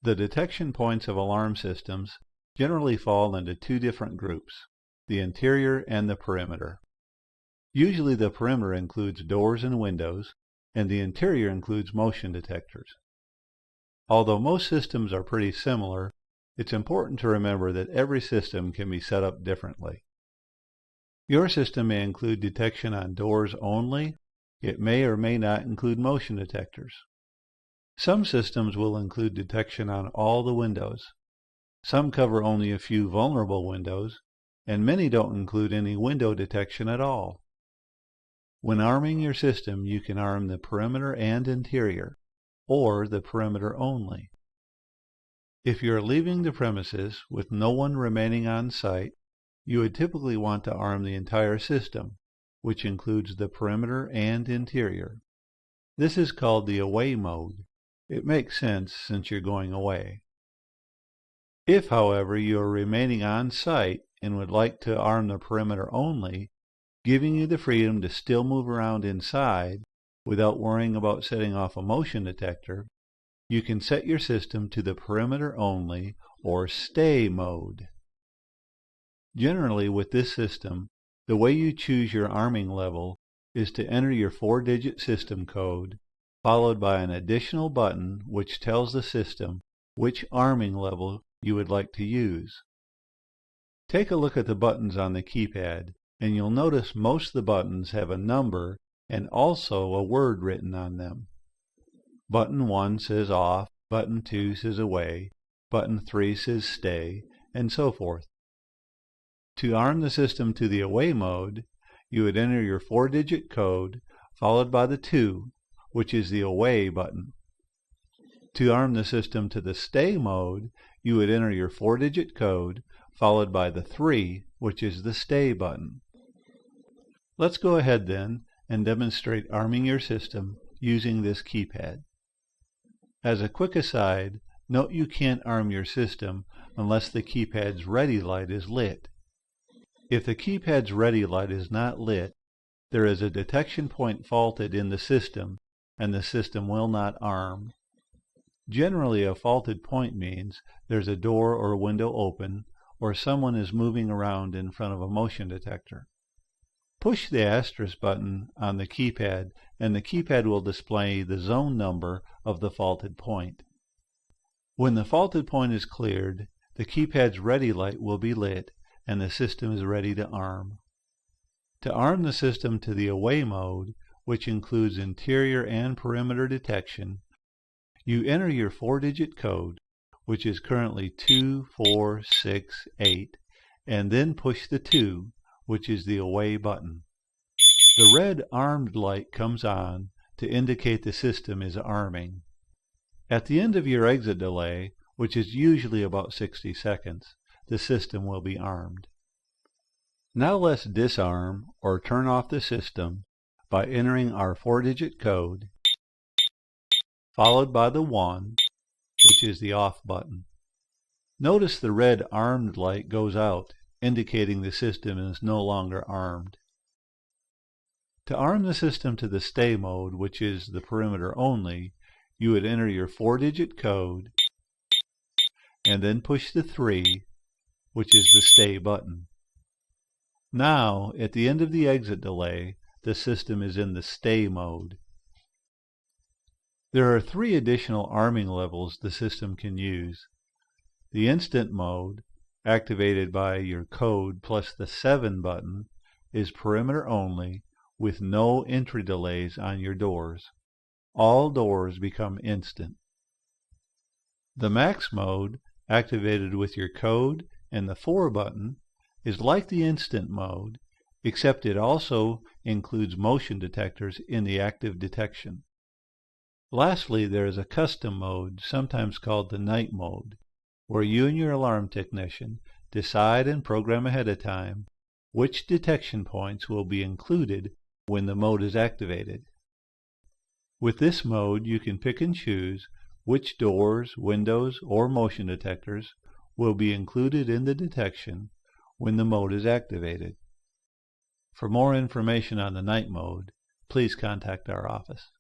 The detection points of alarm systems generally fall into two different groups, the interior and the perimeter. Usually the perimeter includes doors and windows, and the interior includes motion detectors. Although most systems are pretty similar, it's important to remember that every system can be set up differently. Your system may include detection on doors only. It may or may not include motion detectors. Some systems will include detection on all the windows. Some cover only a few vulnerable windows, and many don't include any window detection at all. When arming your system, you can arm the perimeter and interior, or the perimeter only. If you're leaving the premises with no one remaining on site, you would typically want to arm the entire system, which includes the perimeter and interior. This is called the away mode. It makes sense since you're going away. If, however, you are remaining on site and would like to arm the perimeter only, giving you the freedom to still move around inside without worrying about setting off a motion detector, you can set your system to the perimeter only or stay mode. Generally, with this system, the way you choose your arming level is to enter your 4-digit system code, followed by an additional button which tells the system which arming level you would like to use. Take a look at the buttons on the keypad, and you'll notice most of the buttons have a number and also a word written on them. Button 1 says off, button 2 says away, button 3 says stay, and so forth. To arm the system to the away mode, you would enter your 4-digit code followed by the 2, which is the away button. To arm the system to the stay mode, you would enter your 4-digit code followed by the 3, which is the stay button. Let's go ahead then and demonstrate arming your system using this keypad. As a quick aside, note you can't arm your system unless the keypad's ready light is lit. If the keypad's ready light is not lit, there is a detection point faulted in the system, and the system will not arm. Generally, a faulted point means there's a door or window open, or someone is moving around in front of a motion detector. Push the asterisk button on the keypad, and the keypad will display the zone number of the faulted point. When the faulted point is cleared, the keypad's ready light will be lit, and the system is ready to arm. To arm the system to the away mode, which includes interior and perimeter detection, you enter your 4-digit code, which is currently 2468, and then push the 2, which is the away button. The red armed light comes on to indicate the system is arming. At the end of your exit delay, which is usually about 60 seconds, the system will be armed. Now let's disarm or turn off the system by entering our 4-digit code, followed by the 1, which is the off button. Notice the red armed light goes out, indicating the system is no longer armed. To arm the system to the stay mode, which is the perimeter only, you would enter your 4-digit code and then push the 3, which is the stay button. Now, at the end of the exit delay, the system is in the stay mode. There are 3 additional arming levels the system can use. The instant mode, activated by your code plus the 7 button, is perimeter only with no entry delays on your doors. All doors become instant. The max mode, activated with your code and the 4 button, is like the instant mode, except it also includes motion detectors in the active detection. Lastly, there is a custom mode, sometimes called the night mode, where you and your alarm technician decide and program ahead of time which detection points will be included when the mode is activated. With this mode, you can pick and choose which doors, windows, or motion detectors will be included in the detection when the mode is activated. For more information on the night mode, please contact our office.